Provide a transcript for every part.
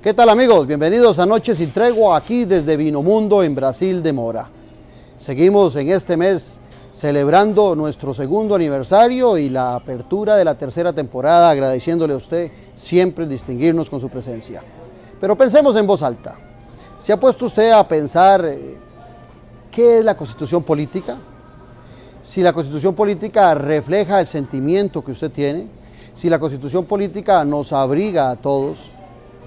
¿Qué tal amigos? Bienvenidos a Noche sin Tregua aquí desde Vinomundo en Brasil de Mora. Seguimos en este mes celebrando nuestro segundo aniversario y la apertura de la tercera temporada, agradeciéndole a usted siempre distinguirnos con su presencia. Pero pensemos en voz alta. ¿Se ha puesto usted a pensar qué es la Constitución política? Si la Constitución política refleja el sentimiento que usted tiene, si la Constitución política nos abriga a todos.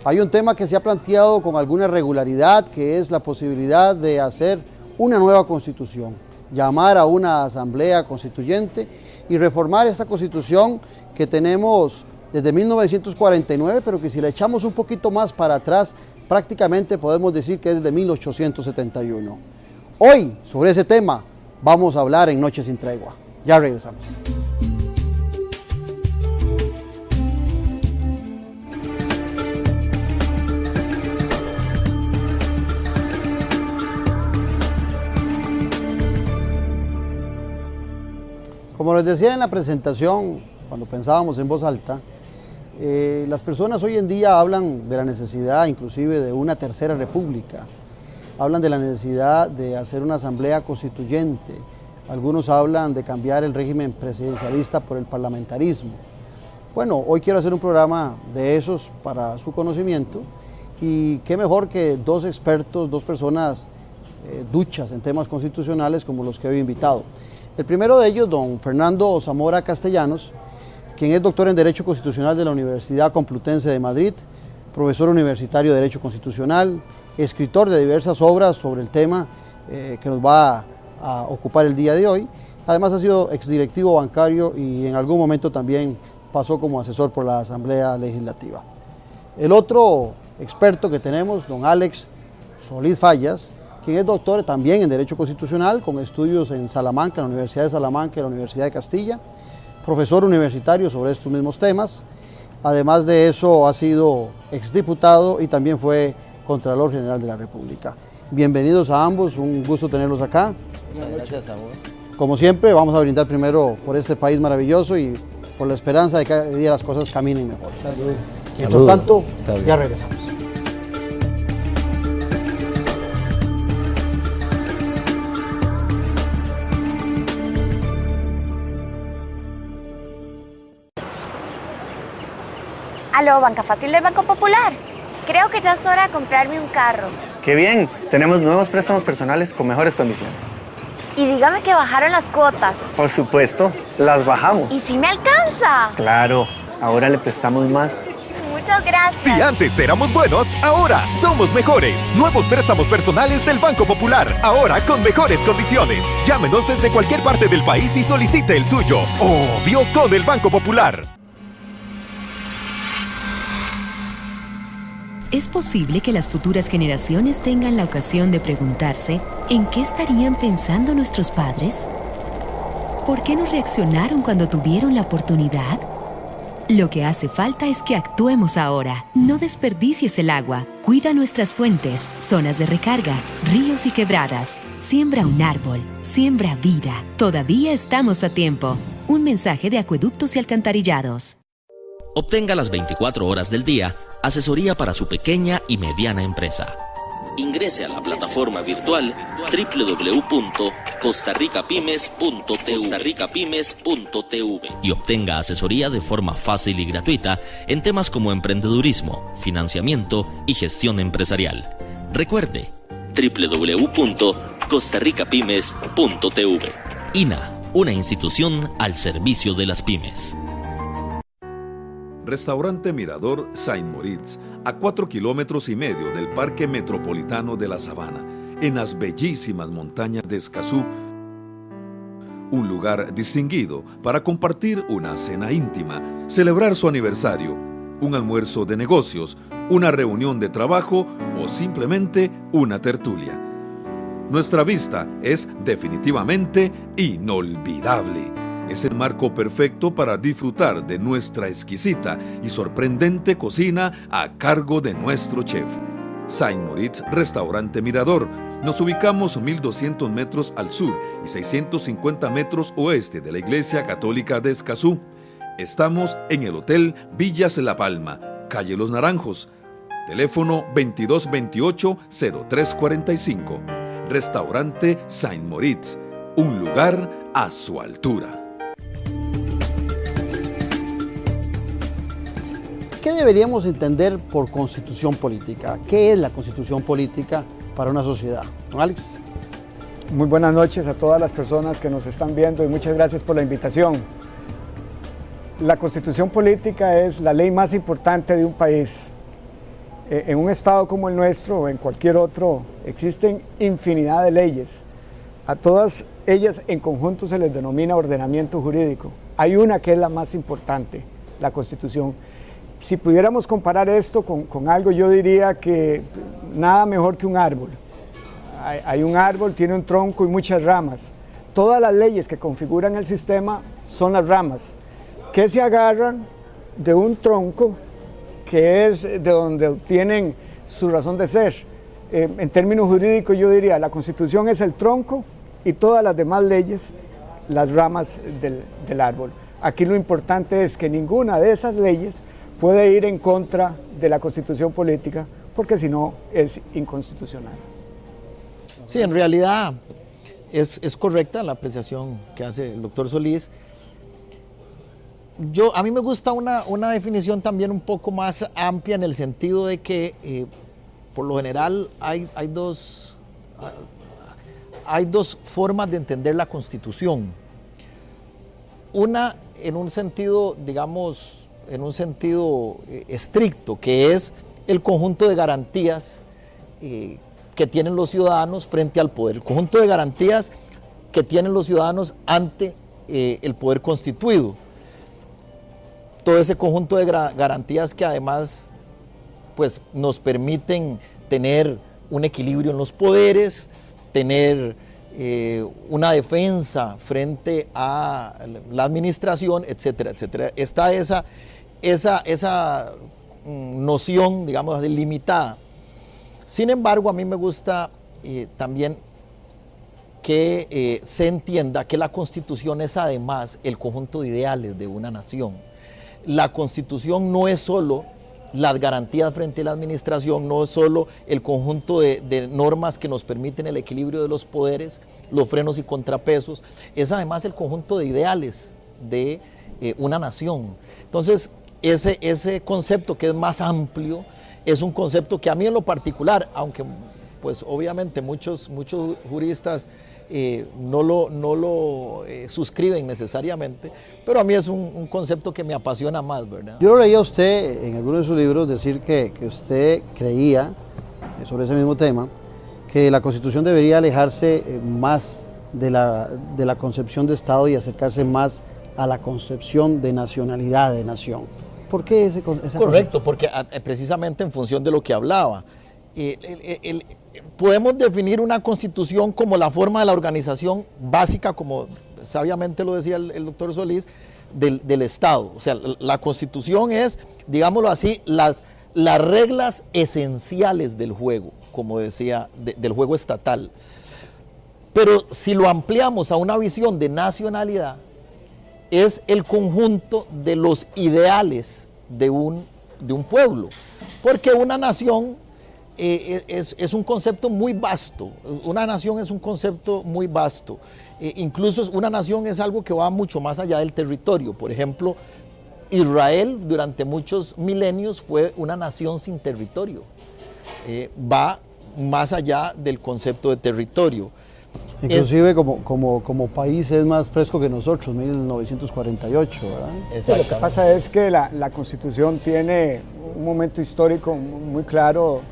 Hay un tema que se ha planteado con alguna regularidad, que es la posibilidad de hacer una nueva Constitución, llamar a una asamblea constituyente y reformar esta Constitución que tenemos desde 1949, pero que si la echamos un poquito más para atrás, prácticamente podemos decir que es desde 1871. Hoy, sobre ese tema, vamos a hablar en Noche sin Tregua. Ya regresamos. Como les decía en la presentación, cuando pensábamos en voz alta, las personas hoy en día hablan de la necesidad inclusive de una tercera república, hablan de la necesidad de hacer una asamblea constituyente, algunos hablan de cambiar el régimen presidencialista por el parlamentarismo. Bueno, hoy quiero hacer un programa de esos para su conocimiento y qué mejor que dos expertos, dos personas duchas en temas constitucionales como los que he invitado. El primero de ellos, don Fernando Zamora Castellanos, quien es doctor en Derecho Constitucional de la Universidad Complutense de Madrid, profesor universitario de Derecho Constitucional, escritor de diversas obras sobre el tema que nos va a ocupar el día de hoy. Además ha sido exdirectivo bancario y en algún momento también pasó como asesor por la Asamblea Legislativa. El otro experto que tenemos, don Alex Solís Fallas, quien es doctor también en Derecho Constitucional, con estudios en Salamanca, en la Universidad de Salamanca y la Universidad de Castilla, profesor universitario sobre estos mismos temas. Además de eso, ha sido exdiputado y también fue Contralor General de la República. Bienvenidos a ambos, un gusto tenerlos acá. Gracias a vos. Como siempre, vamos a brindar primero por este país maravilloso y por la esperanza de que cada día las cosas caminen mejor. Salud. Mientras tanto, ya regresamos. Aló, Banca Fácil del Banco Popular. Creo que ya es hora de comprarme un carro. ¡Qué bien! Tenemos nuevos préstamos personales con mejores condiciones. Y dígame que bajaron las cuotas. Por supuesto, las bajamos. ¿Y si me alcanza? Claro, ahora le prestamos más. Muchas gracias. Si antes éramos buenos, ahora somos mejores. Nuevos préstamos personales del Banco Popular, ahora con mejores condiciones. Llámenos desde cualquier parte del país y solicite el suyo. Obvio con el Banco Popular. Es posible que las futuras generaciones tengan la ocasión de preguntarse ¿en qué estarían pensando nuestros padres? ¿Por qué no reaccionaron cuando tuvieron la oportunidad? Lo que hace falta es que actuemos ahora. No desperdicies el agua. Cuida nuestras fuentes, zonas de recarga, ríos y quebradas. Siembra un árbol. Siembra vida. Todavía estamos a tiempo. Un mensaje de Acueductos y Alcantarillados. Obtenga las 24 horas del día asesoría para su pequeña y mediana empresa. Ingrese a la plataforma virtual www.costarricapymes.tv y obtenga asesoría de forma fácil y gratuita en temas como emprendedurismo, financiamiento y gestión empresarial. Recuerde, www.costarricapymes.tv. INA, una institución al servicio de las pymes. Restaurante Mirador Saint Moritz, a 4,5 kilómetros del Parque Metropolitano de la Sabana, en las bellísimas montañas de Escazú. Un lugar distinguido para compartir una cena íntima, celebrar su aniversario, un almuerzo de negocios, una reunión de trabajo o simplemente una tertulia. Nuestra vista es definitivamente inolvidable. Es el marco perfecto para disfrutar de nuestra exquisita y sorprendente cocina a cargo de nuestro chef. Saint Moritz Restaurante Mirador. Nos ubicamos 1.200 metros al sur y 650 metros oeste de la Iglesia Católica de Escazú. Estamos en el Hotel Villas La Palma, calle Los Naranjos. Teléfono 2228-0345. Restaurante Saint Moritz, un lugar a su altura. ¿Qué deberíamos entender por constitución política? ¿Qué es la constitución política para una sociedad? ¿Don Alex? Muy buenas noches a todas las personas que nos están viendo y muchas gracias por la invitación. La constitución política es la ley más importante de un país. En un estado como el nuestro o en cualquier otro existen infinidad de leyes. A todas ellas en conjunto se les denomina ordenamiento jurídico. Hay una que es la más importante, la Constitución. Si pudiéramos comparar esto con algo, yo diría que nada mejor que un árbol. Hay un árbol, tiene un tronco y muchas ramas. Todas las leyes que configuran el sistema son las ramas, que se agarran de un tronco que es de donde obtienen su razón de ser. En términos jurídicos yo diría, la Constitución es el tronco y todas las demás leyes, las ramas del árbol. Aquí lo importante es que ninguna de esas leyes puede ir en contra de la Constitución política, porque si no es inconstitucional. Sí, en realidad es correcta la apreciación que hace el doctor Solís. A mí me gusta una definición también un poco más amplia en el sentido de que por lo general hay dos formas de entender la Constitución. Una en un sentido, digamos, estricto, que es el conjunto de garantías que tienen los ciudadanos frente al poder, el conjunto de garantías que tienen los ciudadanos ante el poder constituido. Todo ese conjunto de garantías que además pues, nos permiten tener un equilibrio en los poderes, tener una defensa frente a la administración, etcétera, etcétera. Está esa noción, digamos, limitada. Sin embargo, a mí me gusta también que se entienda que la Constitución es además el conjunto de ideales de una nación. La Constitución no es solo las garantías frente a la administración, no es solo el conjunto de normas que nos permiten el equilibrio de los poderes, los frenos y contrapesos, es además el conjunto de ideales de una nación. Entonces, ese concepto que es más amplio, es un concepto que a mí en lo particular, aunque pues obviamente muchos juristas no lo suscriben necesariamente, pero a mí es un concepto que me apasiona más, ¿verdad? Yo lo leía a usted en alguno de sus libros decir que usted creía, sobre ese mismo tema, que la Constitución debería alejarse más de la concepción de Estado y acercarse más a la concepción de nacionalidad, de nación. ¿Por qué esa Correcto, porque precisamente en función de lo que hablaba, podemos definir una constitución como la forma de la organización básica, como sabiamente lo decía el doctor Solís, del Estado. O sea, la constitución es, digámoslo así, las reglas esenciales del juego, como decía, del juego estatal. Pero si lo ampliamos a una visión de nacionalidad, es el conjunto de los ideales de un pueblo, porque una nación es un concepto muy vasto. Una nación es un concepto muy vasto. Incluso una nación es algo que va mucho más allá del territorio. Por ejemplo, Israel durante muchos milenios fue una nación sin territorio. Va más allá del concepto de territorio. Inclusive como país es más fresco que nosotros, 1948, ¿verdad? Sí, lo que pasa es que la Constitución tiene un momento histórico muy claro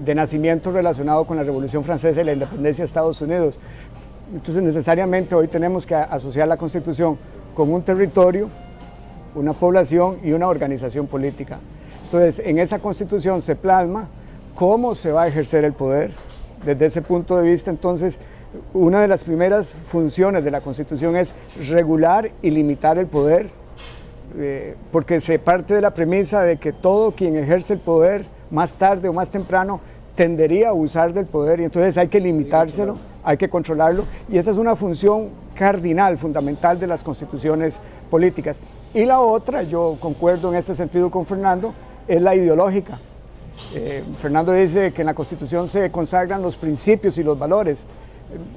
de nacimiento relacionado con la Revolución Francesa y la independencia de Estados Unidos. Entonces necesariamente hoy tenemos que asociar la Constitución con un territorio, una población y una organización política. Entonces en esa Constitución se plasma cómo se va a ejercer el poder. Desde ese punto de vista, entonces, una de las primeras funciones de la Constitución es regular y limitar el poder, porque se parte de la premisa de que todo quien ejerce el poder, más tarde o más temprano, tendería a abusar del poder, y entonces hay que limitárselo, hay que controlarlo, y esa es una función cardinal, fundamental de las constituciones políticas. Y la otra, yo concuerdo en este sentido con Fernando, es la ideológica. Fernando dice que en la Constitución se consagran los principios y los valores.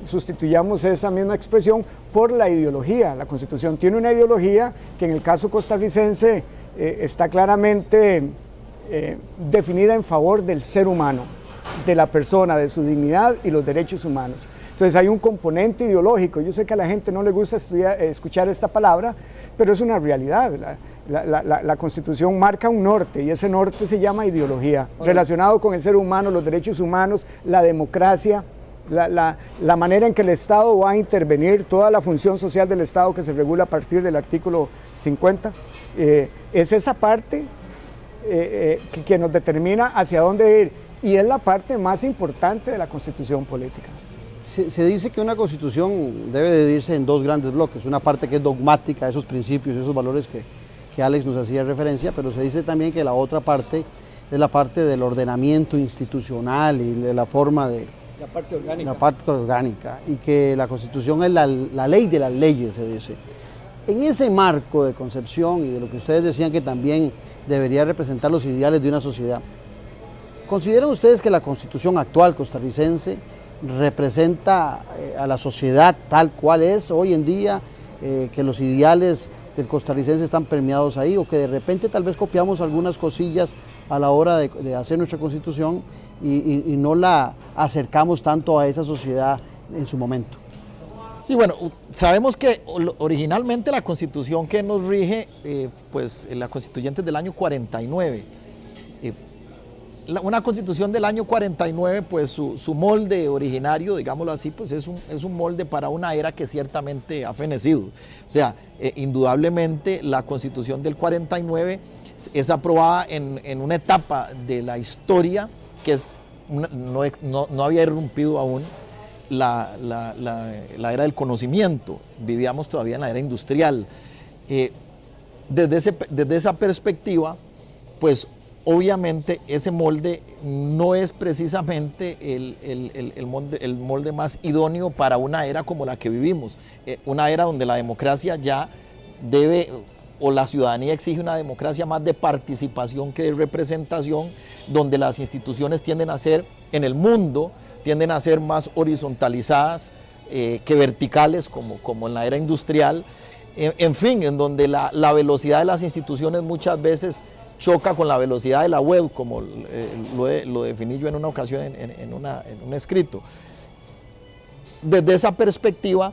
Sustituyamos esa misma expresión por la ideología. La Constitución tiene una ideología que en el caso costarricense está claramente definida en favor del ser humano, de la persona, de su dignidad y los derechos humanos. Entonces hay un componente ideológico. Yo sé que a la gente no le gusta escuchar esta palabra, pero es una realidad. La Constitución marca un norte y ese norte se llama ideología, relacionado con el ser humano, los derechos humanos, la democracia, la manera en que el Estado va a intervenir, toda la función social del Estado que se regula a partir del artículo 50. Es esa parte que nos determina hacia dónde ir y es la parte más importante de la Constitución política. Se dice que una Constitución debe dividirse en dos grandes bloques, una parte que es dogmática, esos principios, esos valores que Alex nos hacía referencia, pero se dice también que la otra parte es la parte del ordenamiento institucional y de la forma de... La parte orgánica, y que la Constitución es la ley de las leyes, se dice. En ese marco de concepción y de lo que ustedes decían que también debería representar los ideales de una sociedad, ¿consideran ustedes que la Constitución actual costarricense representa a la sociedad tal cual es hoy en día, que los ideales del costarricense están permeados ahí, o que de repente tal vez copiamos algunas cosillas a la hora de hacer nuestra Constitución y no la acercamos tanto a esa sociedad en su momento? Sí, bueno, sabemos que originalmente la Constitución que nos rige, pues la Constituyente es del año 49. Una Constitución del año 49, pues su molde originario, digámoslo así, pues es un molde para una era que ciertamente ha fenecido. O sea, indudablemente la Constitución del 49 es aprobada en una etapa de la historia que no había irrumpido aún la era del conocimiento, vivíamos todavía en la era industrial. Desde esa perspectiva, pues obviamente ese molde no es precisamente el molde más idóneo para una era como la que vivimos, una era donde la democracia ya debe, o la ciudadanía exige una democracia más de participación que de representación, donde las instituciones tienden a ser, en el mundo, tienden a ser más horizontalizadas que verticales, como en la era industrial. En fin, en donde la velocidad de las instituciones muchas veces choca con la velocidad de la web, como lo definí yo en una ocasión en un escrito. Desde esa perspectiva,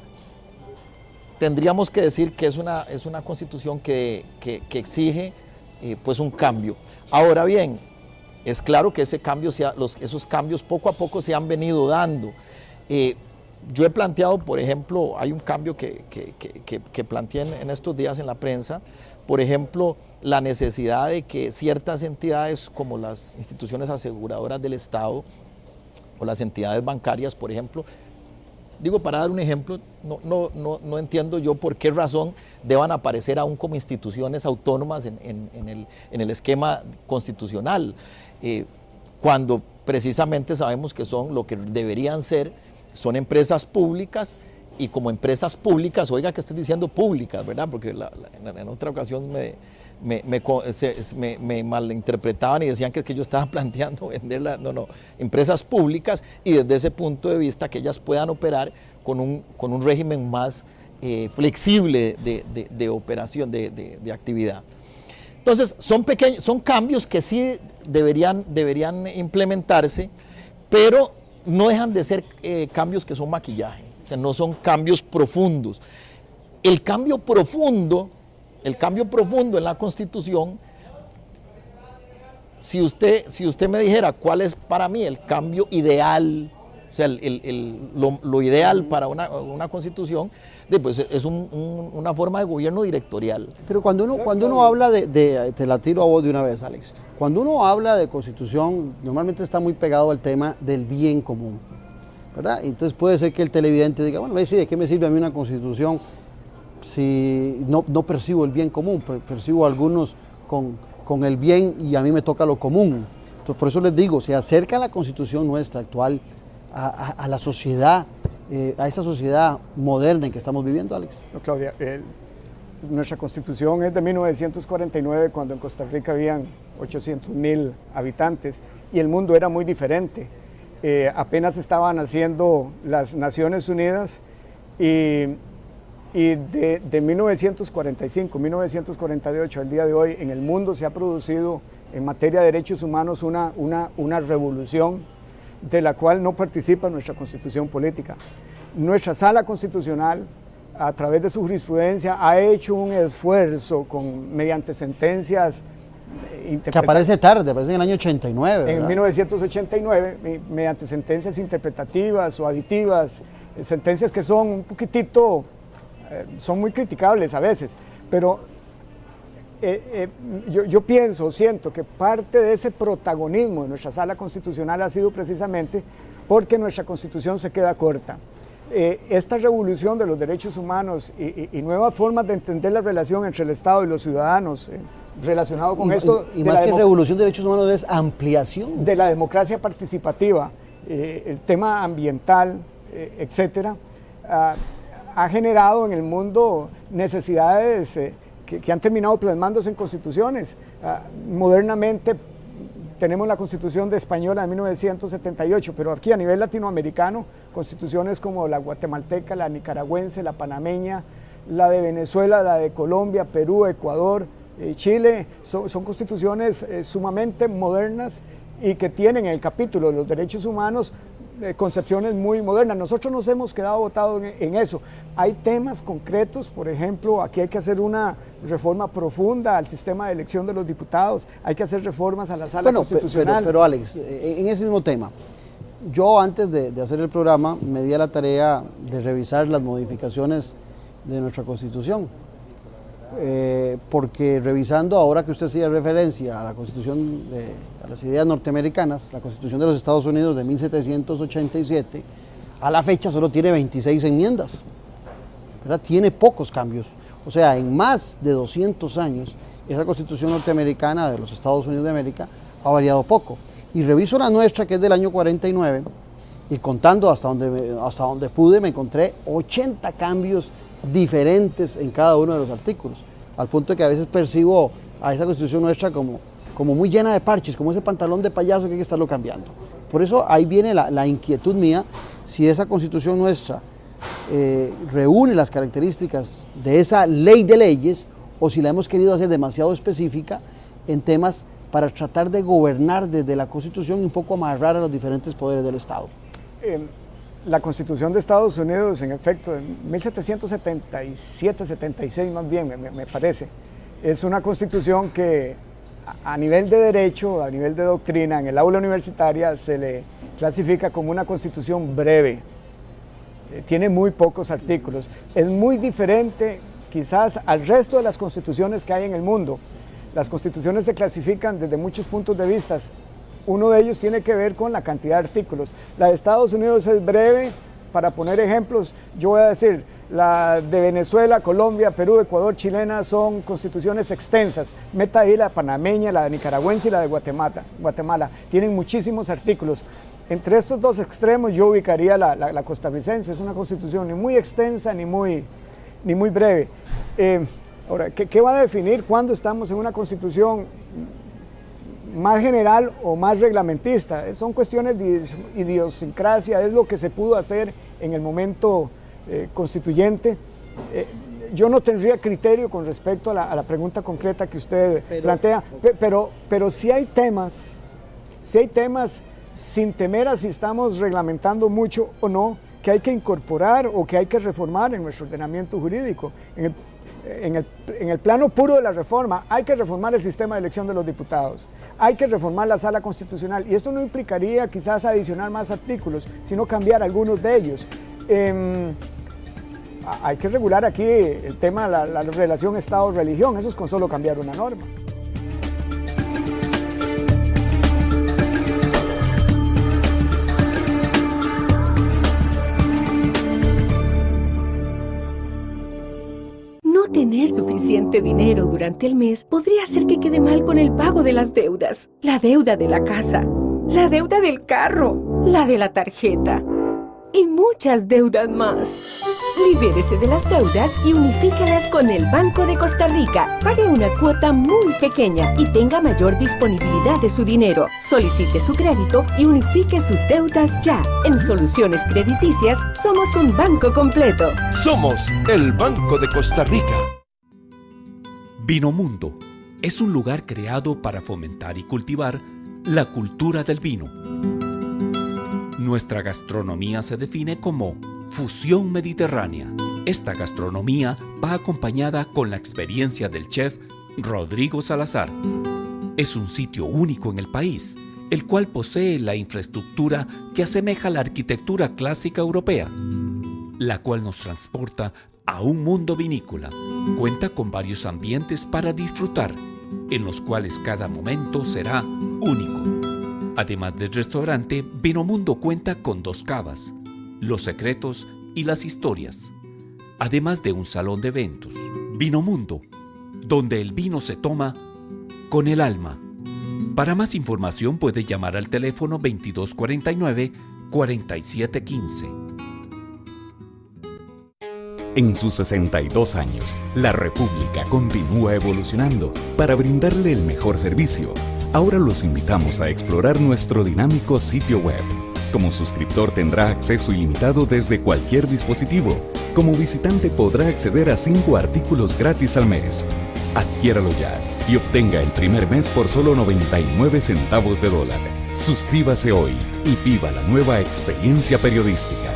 tendríamos que decir que es una Constitución que exige pues un cambio. Ahora bien, es claro que esos cambios poco a poco se han venido dando. Yo he planteado, por ejemplo, hay un cambio que planteé en estos días en la prensa, por ejemplo, la necesidad de que ciertas entidades como las instituciones aseguradoras del Estado o las entidades bancarias, por ejemplo, digo, para dar un ejemplo, no entiendo yo por qué razón deban aparecer aún como instituciones autónomas en el esquema constitucional, cuando precisamente sabemos que son lo que deberían ser, son empresas públicas, y como empresas públicas, oiga que estoy diciendo públicas, ¿verdad? Porque en otra ocasión me malinterpretaban y decían que yo estaba planteando venderla. No, empresas públicas, y desde ese punto de vista que ellas puedan operar con un régimen más flexible de operación, de actividad. Entonces, son cambios que sí deberían implementarse, pero no dejan de ser cambios que son maquillaje, o sea, no son cambios profundos. El cambio profundo en la Constitución, si usted me dijera cuál es para mí el cambio ideal, o sea, lo ideal para una Constitución, pues es una forma de gobierno directorial. Pero cuando uno habla te la tiro a vos de una vez, Alex, cuando uno habla de Constitución, normalmente está muy pegado al tema del bien común, ¿verdad? Entonces puede ser que el televidente diga, bueno, ¿de qué me sirve a mí una Constitución si no percibo el bien común? Percibo a algunos con el bien y a mí me toca lo común. Entonces, por eso les digo, se acerca la Constitución nuestra actual a la sociedad, a esa sociedad moderna en que estamos viviendo, Alex. No, Claudia, nuestra Constitución es de 1949, cuando en Costa Rica habían 800.000 habitantes, y el mundo era muy diferente. Apenas estaban haciendo las Naciones Unidas, y de 1945, 1948 al día de hoy, en el mundo se ha producido en materia de derechos humanos una revolución de la cual no participa nuestra Constitución política. Nuestra Sala Constitucional, a través de su jurisprudencia, ha hecho un esfuerzo mediante sentencias que aparece tarde, aparece en el año 89, ¿verdad? En 1989, mediante sentencias interpretativas o aditivas, sentencias que son un poquitito, son muy criticables a veces, pero yo siento que parte de ese protagonismo de nuestra Sala Constitucional ha sido precisamente porque nuestra Constitución se queda corta. Esta revolución de los derechos humanos y nuevas formas de entender la relación entre el Estado y los ciudadanos, relacionado con esto... Y más que revolución de derechos humanos es ampliación. De la democracia participativa, el tema ambiental, etcétera, ha generado en el mundo necesidades que han terminado plasmándose en constituciones. Modernamente tenemos la Constitución de Española de 1978, pero aquí a nivel latinoamericano, constituciones como la guatemalteca, la nicaragüense, la panameña, la de Venezuela, la de Colombia, Perú, Ecuador, Chile, son constituciones sumamente modernas y que tienen en el capítulo de los derechos humanos concepciones muy modernas. Nosotros nos hemos quedado botados en eso. Hay temas concretos, por ejemplo, aquí hay que hacer una reforma profunda al sistema de elección de los diputados, hay que hacer reformas a la Sala Constitucional. Pero Alex, en ese mismo tema, yo antes de hacer el programa me di a la tarea de revisar las modificaciones de nuestra Constitución, porque revisando, ahora que usted hacía referencia a la Constitución, a las ideas norteamericanas, la Constitución de los Estados Unidos de 1787, a la fecha solo tiene 26 enmiendas, ¿verdad? Tiene pocos cambios. O sea, en más de 200 años, esa Constitución norteamericana de los Estados Unidos de América ha variado poco. Y reviso la nuestra, que es del año 49, y contando hasta donde pude, me encontré 80 cambios diferentes en cada uno de los artículos, al punto de que a veces percibo a esa Constitución nuestra como muy llena de parches, como ese pantalón de payaso que hay que estarlo cambiando. Por eso ahí viene la inquietud mía, si esa Constitución nuestra reúne las características de esa ley de leyes, o si la hemos querido hacer demasiado específica en temas para tratar de gobernar desde la Constitución y un poco amarrar a los diferentes poderes del Estado. La Constitución de Estados Unidos, en efecto, en 1777-76 más bien, me parece, es una constitución que a nivel de derecho, a nivel de doctrina, en el aula universitaria se le clasifica como una constitución breve. Tiene muy pocos artículos. Es muy diferente quizás al resto de las constituciones que hay en el mundo. Las constituciones se clasifican desde muchos puntos de vista. Uno de ellos tiene que ver con la cantidad de artículos. La de Estados Unidos es breve. Para poner ejemplos, yo voy a decir, la de Venezuela, Colombia, Perú, Ecuador, chilena son constituciones extensas. Meta ahí la panameña, la nicaragüense y la de Guatemala. Tienen muchísimos artículos. Entre estos dos extremos yo ubicaría la costarricense. Es una constitución ni muy extensa ni muy breve. Ahora, ¿qué va a definir cuándo estamos en una constitución más general o más reglamentista? Son cuestiones de idiosincrasia, es lo que se pudo hacer en el momento constituyente. Yo no tendría criterio con respecto a la pregunta concreta que usted plantea, pero sí hay temas, sin temer a si estamos reglamentando mucho o no, que hay que incorporar o que hay que reformar en nuestro ordenamiento jurídico. En el plano puro de la reforma, hay que reformar el sistema de elección de los diputados, hay que reformar la Sala Constitucional, y esto no implicaría quizás adicionar más artículos, sino cambiar algunos de ellos. Hay que regular aquí el tema de la relación Estado-religión, eso es con solo cambiar una norma. No tener suficiente dinero durante el mes podría hacer que quede mal con el pago de las deudas. La deuda de la casa, la deuda del carro, la de la tarjeta y muchas deudas más. Libérese de las deudas y unifíquelas con el Banco de Costa Rica. Pague una cuota muy pequeña y tenga mayor disponibilidad de su dinero. Solicite su crédito y unifique sus deudas ya. En Soluciones Crediticias somos un banco completo. Somos el Banco de Costa Rica. Vinomundo es un lugar creado para fomentar y cultivar la cultura del vino. Nuestra gastronomía se define como fusión mediterránea. Esta gastronomía va acompañada con la experiencia del chef Rodrigo Salazar. Es un sitio único en el país, el cual posee la infraestructura que asemeja la arquitectura clásica europea, la cual nos transporta a un mundo vinícola. Cuenta con varios ambientes para disfrutar, en los cuales cada momento será único. Además del restaurante, Vinomundo cuenta con 2 cavas, Los Secretos y Las Historias, además de un salón de eventos. Vinomundo, donde el vino se toma con el alma. Para más información puede llamar al teléfono 2249-4715. En sus 62 años, la República continúa evolucionando para brindarle el mejor servicio. Ahora los invitamos a explorar nuestro dinámico sitio web. Como suscriptor tendrá acceso ilimitado desde cualquier dispositivo. Como visitante podrá acceder a 5 artículos gratis al mes. Adquiéralo ya y obtenga el primer mes por solo 99 centavos de dólar. Suscríbase hoy y viva la nueva experiencia periodística.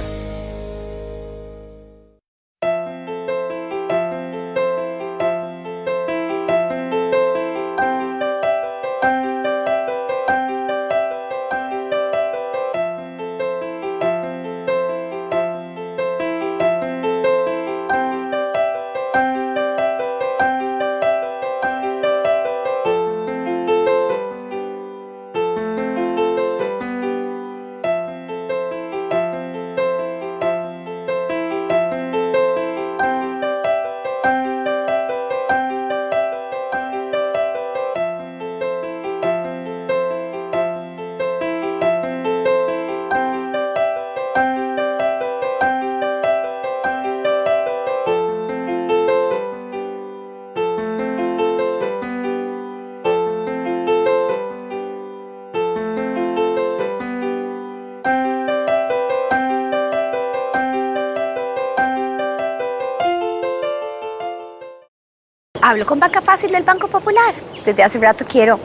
Hablo con Banca Fácil del Banco Popular. Desde hace rato quiero,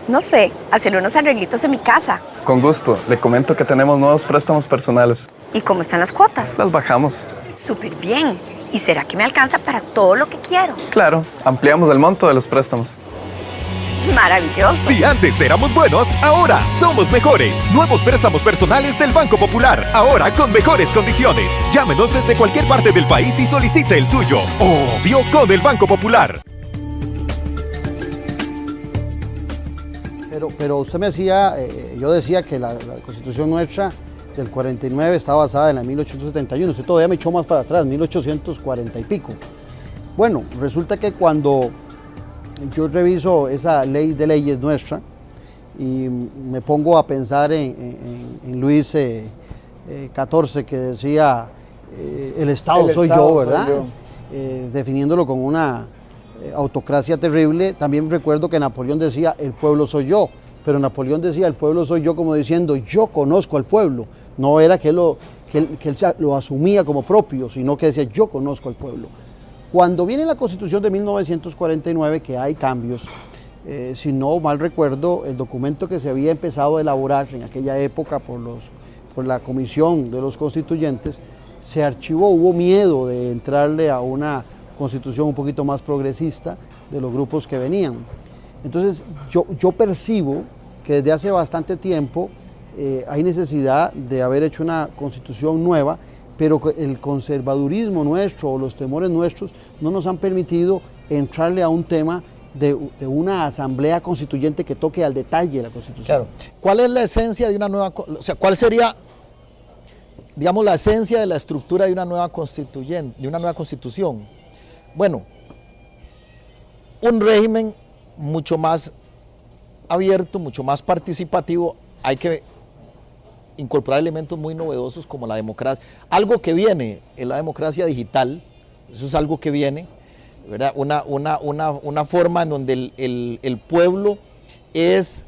no sé, hacer unos arreglitos en mi casa. Con gusto. Le comento que tenemos nuevos préstamos personales. ¿Y cómo están las cuotas? Las bajamos. Súper bien. ¿Y será que me alcanza para todo lo que quiero? Claro, ampliamos el monto de los préstamos. Maravilloso. Si antes éramos buenos, ahora somos mejores. Nuevos préstamos personales del Banco Popular, ahora con mejores condiciones. Llámenos desde cualquier parte del país y solicite el suyo. Obvio con el Banco Popular. Pero usted me decía, yo decía que la Constitución nuestra del 49 está basada en la 1871. Usted todavía me echó más para atrás, 1840 y pico. Bueno, resulta que cuando yo reviso esa ley de leyes nuestra y me pongo a pensar en Luis XIV, que decía el Estado soy yo, ¿verdad? Definiéndolo como una autocracia terrible. También recuerdo que Napoleón decía el pueblo soy yo, pero Napoleón decía el pueblo soy yo como diciendo yo conozco al pueblo. No era que él lo asumía como propio, sino que decía yo conozco al pueblo. Cuando viene la Constitución de 1949, que hay cambios, si no mal recuerdo, el documento que se había empezado a elaborar en aquella época por la Comisión de los Constituyentes, se archivó, hubo miedo de entrarle a una Constitución un poquito más progresista de los grupos que venían. Entonces yo percibo que desde hace bastante tiempo hay necesidad de haber hecho una Constitución nueva, pero el conservadurismo nuestro o los temores nuestros no nos han permitido entrarle a un tema de una asamblea constituyente que toque al detalle la Constitución. Claro. ¿Cuál es la esencia de una nueva, o sea, cuál sería, digamos, la esencia de la estructura de una nueva constitución? Bueno, un régimen mucho más abierto, mucho más participativo. Hay que incorporar elementos muy novedosos como la democracia. Algo que viene es la democracia digital, eso es algo que viene, ¿verdad? Una forma en donde el pueblo es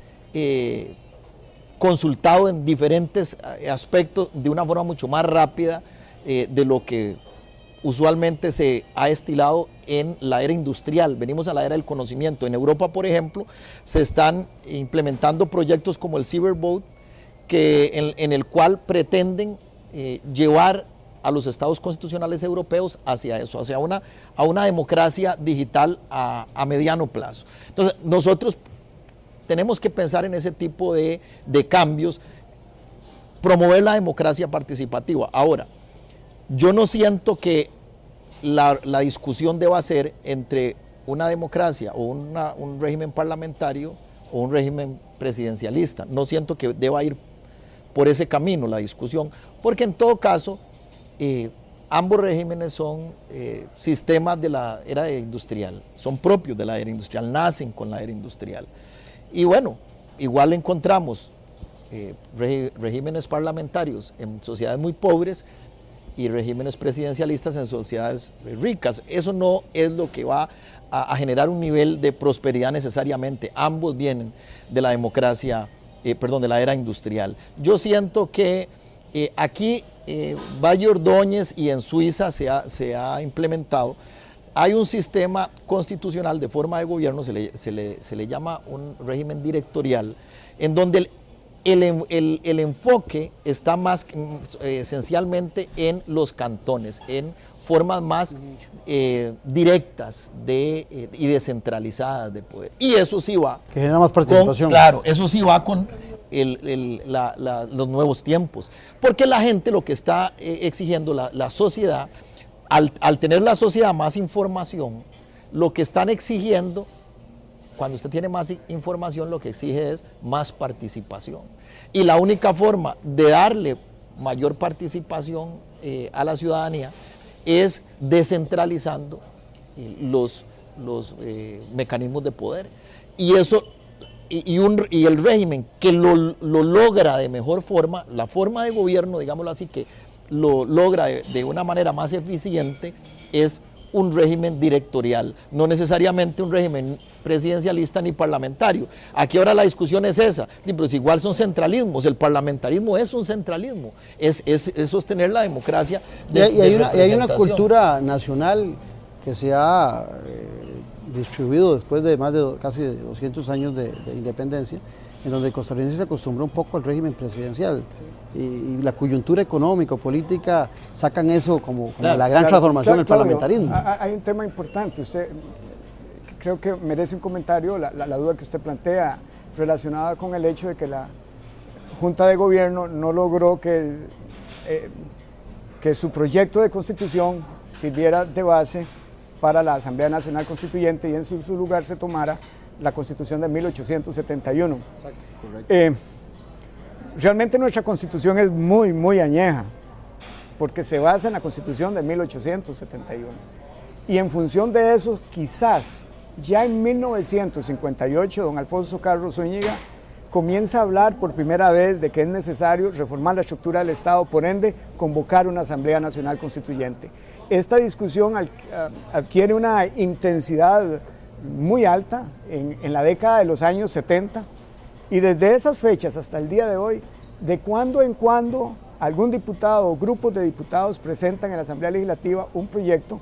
consultado en diferentes aspectos de una forma mucho más rápida de lo que usualmente se ha estilado en la era industrial. Venimos a la era del conocimiento. En Europa, por ejemplo, se están implementando proyectos como el Cybervote, en el cual pretenden llevar a los estados constitucionales europeos hacia eso, hacia una democracia digital a mediano plazo. Entonces, nosotros tenemos que pensar en ese tipo de cambios, promover la democracia participativa. Ahora, yo no siento que la discusión deba ser entre una democracia o un régimen parlamentario o un régimen presidencialista. No siento que deba ir por ese camino la discusión, porque en todo caso ambos regímenes son sistemas de la era industrial, son propios de la era industrial, nacen con la era industrial. Y bueno, igual encontramos regímenes parlamentarios en sociedades muy pobres y regímenes presidencialistas en sociedades ricas. Eso no es lo que va a generar un nivel de prosperidad necesariamente. Ambos vienen de la democracia, de la era industrial. Yo siento que aquí, Valle Ordóñez y en Suiza se ha implementado, hay un sistema constitucional de forma de gobierno, se le llama un régimen directorial, en donde el enfoque está más esencialmente en los cantones, en formas más directas y descentralizadas de poder. Y eso sí va. Que genera más participación. Claro, eso sí va con los nuevos tiempos. Porque la gente lo que está exigiendo, la sociedad, al tener la sociedad más información, lo que están exigiendo, cuando usted tiene más información, lo que exige es más participación. Y la única forma de darle mayor participación a la ciudadanía es descentralizando los mecanismos de poder. Y eso, y el régimen que lo logra de mejor forma, la forma de gobierno, digámoslo así, que lo logra de una manera más eficiente, es un régimen directorial, no necesariamente un régimen presidencialista ni parlamentario. Aquí ahora la discusión es esa, pero si igual son centralismos, el parlamentarismo es un centralismo, es sostener la democracia. Y hay una cultura nacional que se ha distribuido después de más de casi 200 años de independencia, en donde el costarricense se acostumbró un poco al régimen presidencial, y la coyuntura económica o política sacan eso como la gran transformación del parlamentarismo. Hay un tema importante, usted creo que merece un comentario, la duda que usted plantea relacionada con el hecho de que la Junta de Gobierno no logró que su proyecto de constitución sirviera de base para la Asamblea Nacional Constituyente y en su lugar se tomara la Constitución de 1871. Exacto, correcto. Realmente nuestra Constitución es muy, muy añeja, porque se basa en la Constitución de 1871. Y en función de eso, quizás ya en 1958, don Alfonso Carlos Zúñiga comienza a hablar por primera vez de que es necesario reformar la estructura del Estado, por ende, convocar una Asamblea Nacional Constituyente. Esta discusión adquiere una intensidad muy alta en la década de los años 70, y desde esas fechas hasta el día de hoy, de cuando en cuando algún diputado o grupos de diputados presentan en la Asamblea Legislativa un proyecto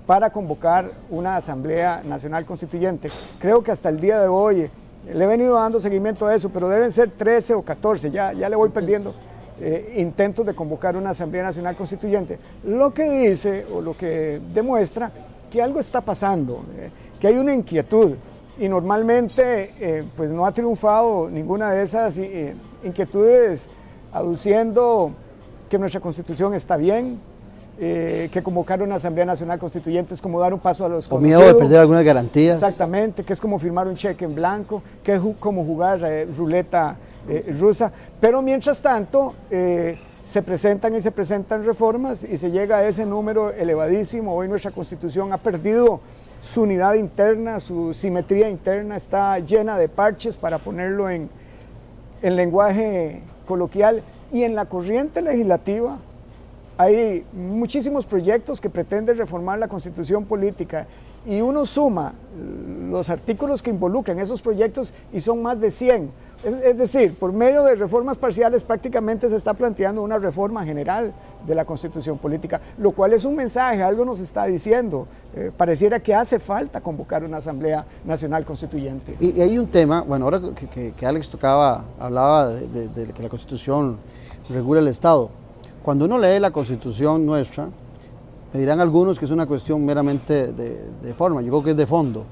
para convocar una Asamblea Nacional Constituyente. Creo que hasta el día de hoy, le he venido dando seguimiento a eso, pero deben ser 13 o 14, ya le voy perdiendo, intentos de convocar una Asamblea Nacional Constituyente. Lo que dice o lo que demuestra que algo está pasando, que hay una inquietud, y normalmente pues no ha triunfado ninguna de esas inquietudes aduciendo que nuestra Constitución está bien, que convocar una Asamblea Nacional Constituyente es como dar un paso a lo desconocido. O miedo de perder algunas garantías. Exactamente, que es como firmar un cheque en blanco, que es como jugar ruleta rusa. Pero mientras tanto, se presentan reformas y se llega a ese número elevadísimo. Hoy nuestra Constitución ha perdido su unidad interna, su simetría interna, está llena de parches, para ponerlo en lenguaje coloquial, Y en la corriente legislativa hay muchísimos proyectos que pretenden reformar la Constitución política y uno suma los artículos que involucran esos proyectos y son más de 100. Es decir, por medio de reformas parciales prácticamente se está planteando una reforma general de la Constitución política, lo cual es un mensaje, algo nos está diciendo. Pareciera que hace falta convocar una Asamblea Nacional Constituyente. Y hay un tema, bueno, ahora que Alex hablaba de que la Constitución regula el Estado. Cuando uno lee la Constitución nuestra, me dirán algunos que es una cuestión meramente de forma, yo creo que es de fondo.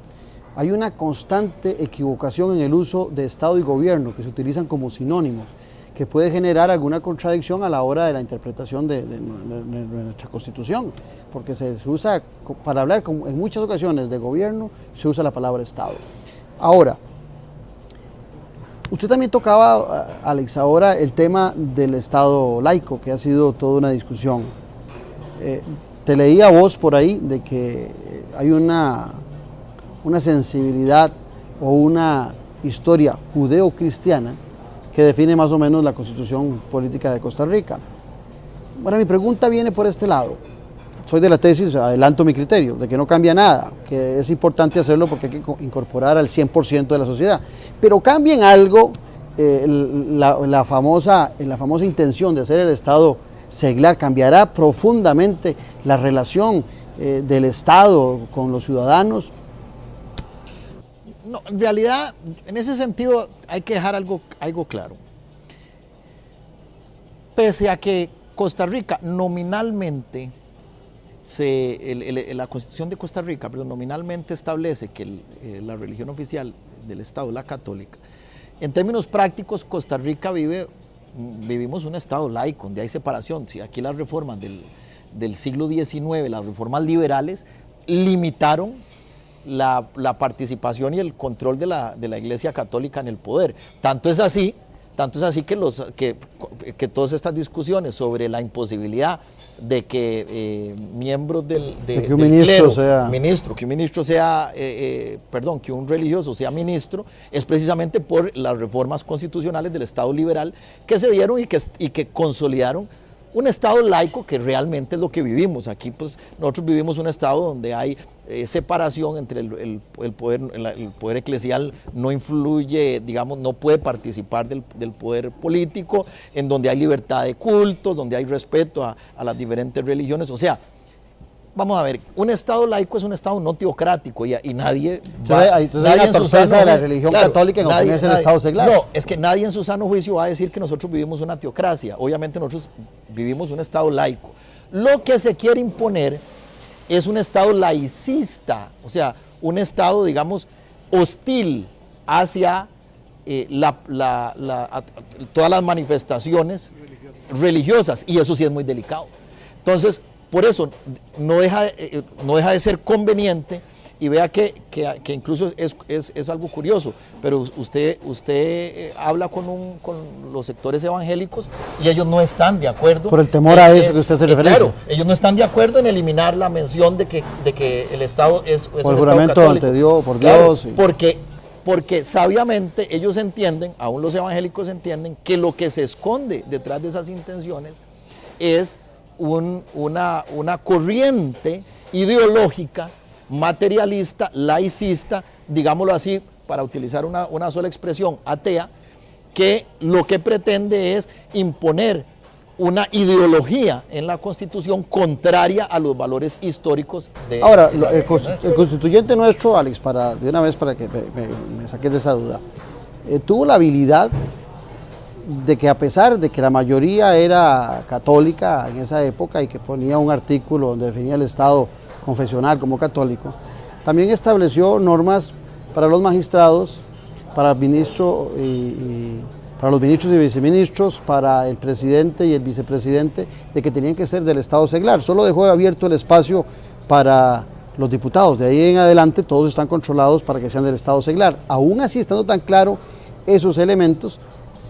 Hay una constante equivocación en el uso de Estado y gobierno, que se utilizan como sinónimos, que puede generar alguna contradicción a la hora de la interpretación de nuestra Constitución, porque se usa, para hablar en muchas ocasiones de gobierno, se usa la palabra Estado. Ahora, usted también tocaba, Alex, ahora el tema del Estado laico, que ha sido toda una discusión. Te leí a vos por ahí de que hay una sensibilidad o una historia judeo-cristiana que define más o menos la Constitución política de Costa Rica. Bueno, mi pregunta viene por este lado. Soy de la tesis, adelanto mi criterio, de que no cambia nada, que es importante hacerlo porque hay que incorporar al 100% de la sociedad. Pero cambia en algo la famosa intención de hacer el Estado seglar, cambiará profundamente la relación del Estado con los ciudadanos. No, en realidad, en ese sentido, hay que dejar algo claro. Pese a que Costa Rica nominalmente, la Constitución de Costa Rica, nominalmente establece que la religión oficial del Estado es la católica, en términos prácticos, Costa Rica vivimos un Estado laico, donde hay separación. Si aquí las reformas del siglo XIX, las reformas liberales, limitaron la participación y el control de la Iglesia Católica en el poder. Tanto es así que todas estas discusiones sobre la imposibilidad de que miembros del clero, que un religioso sea ministro, es precisamente por las reformas constitucionales del Estado liberal que se dieron y que consolidaron un Estado laico, que realmente es lo que vivimos. Aquí pues nosotros vivimos un Estado donde hay separación entre el poder eclesial, no influye, digamos, no puede participar del poder político, en donde hay libertad de cultos, donde hay respeto a las diferentes religiones. O sea, vamos a ver, un Estado laico es un Estado no teocrático y nadie... Entonces hay una torpeza de la religión católica en oponerse al Estado seglar. No, es que nadie en su sano juicio va a decir que nosotros vivimos una teocracia. Obviamente nosotros vivimos un Estado laico. Lo que se quiere imponer es un Estado laicista, o sea, un Estado, digamos, hostil hacia todas las manifestaciones religiosas, y eso sí es muy delicado. Entonces, por eso no deja de ser conveniente, y vea que incluso es algo curioso, pero usted habla con los sectores evangélicos y ellos no están de acuerdo. Por el temor a eso que usted se refiere. Claro, ellos no están de acuerdo en eliminar la mención de que el Estado es por un el juramento Estado católico. ante Dios, por Claro, Dios. Sí. Porque sabiamente ellos entienden, aún los evangélicos entienden, que lo que se esconde detrás de esas intenciones es una corriente ideológica, materialista, laicista, digámoslo así, para utilizar una sola expresión, atea, que lo que pretende es imponer una ideología en la Constitución contraria a los valores históricos de... Ahora, el constituyente nuestro, Alex, de una vez para que me saques de esa duda, tuvo la habilidad de que, a pesar de que la mayoría era católica en esa época y que ponía un artículo donde definía el Estado confesional como católico, también estableció normas para los magistrados, para el ministro para los ministros y viceministros, para el presidente y el vicepresidente, de que tenían que ser del Estado seglar. Solo dejó abierto el espacio para los diputados. De ahí en adelante todos están controlados para que sean del Estado seglar. Aún así, estando tan claro esos elementos,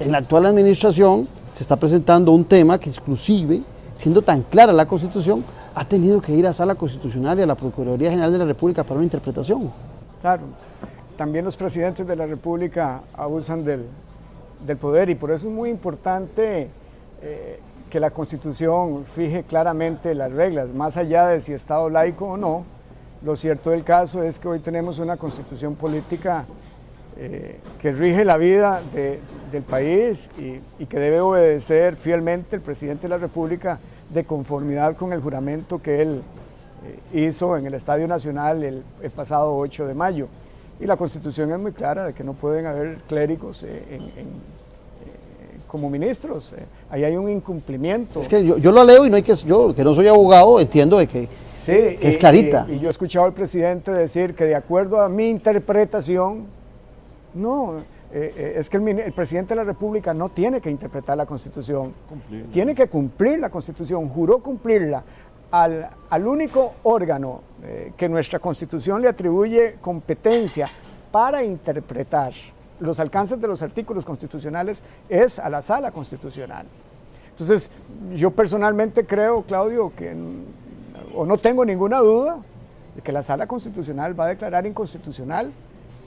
en la actual administración se está presentando un tema que, inclusive, siendo tan clara la Constitución, ha tenido que ir a Sala Constitucional y a la Procuraduría General de la República para una interpretación. Claro, también los presidentes de la República abusan del poder, y por eso es muy importante que la Constitución fije claramente las reglas, más allá de si Estado laico o no. Lo cierto del caso es que hoy tenemos una Constitución política que rige la vida del país y que debe obedecer fielmente el presidente de la República de conformidad con el juramento que él hizo en el Estadio Nacional el pasado 8 de mayo. Y la Constitución es muy clara de que no pueden haber clérigos como ministros. Ahí hay un incumplimiento. Es que yo lo leo y no hay que, yo que no soy abogado, entiendo de que, sí, que es clarita. Y yo he escuchado al presidente decir que de acuerdo a mi interpretación, no, es que el presidente de la República no tiene que interpretar la Constitución, tiene que cumplir la Constitución, juró cumplirla. Al único órgano que nuestra Constitución le atribuye competencia para interpretar los alcances de los artículos constitucionales es a la Sala Constitucional. Entonces, yo personalmente creo, Claudio, o no tengo ninguna duda de que la Sala Constitucional va a declarar inconstitucional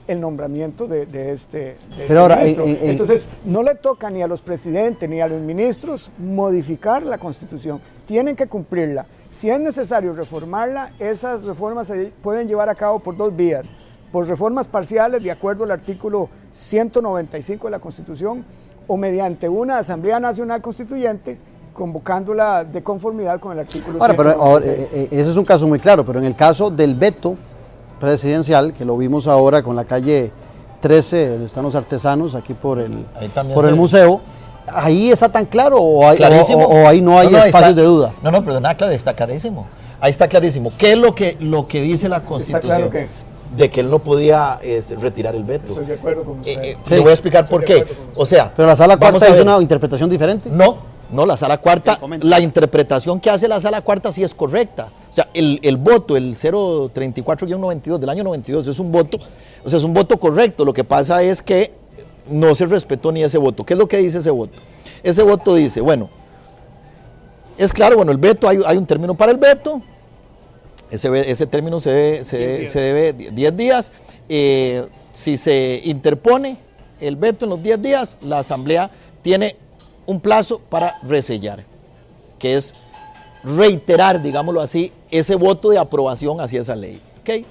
el nombramiento de este ministro. Entonces, no le toca ni a los presidentes ni a los ministros modificar la Constitución, tienen que cumplirla. Si es necesario reformarla, esas reformas se pueden llevar a cabo por dos vías: por reformas parciales de acuerdo al artículo 195 de la Constitución, o mediante una Asamblea Nacional Constituyente convocándola de conformidad con el artículo 196. Ese es un caso muy claro, pero en el caso del veto presidencial, que lo vimos ahora con la calle 13, donde están los artesanos, aquí por el museo, ¿ahí está tan claro o ahí no hay espacios de duda? No, perdona, Claudia, está clarísimo. Ahí está clarísimo. ¿Qué es lo que dice la Constitución? Claro de que él no podía retirar el veto. Estoy de acuerdo con usted. Le voy a explicar por qué. O sea, pero la Sala Cuarta es una interpretación diferente. No, la Sala Cuarta, la interpretación que hace la Sala Cuarta sí es correcta. O sea, el voto, el 034-92 del año 92, es un voto, o sea, es un voto correcto. Lo que pasa es que no se respetó ni ese voto. ¿Qué es lo que dice ese voto? Ese voto dice, bueno, es claro, bueno, el veto, hay un término para el veto. Ese término se debe 10 días. Si se interpone el veto en los 10 días, la Asamblea tiene un plazo para resellar, que es reiterar, digámoslo así, ese voto de aprobación hacia esa ley. ¿Okay?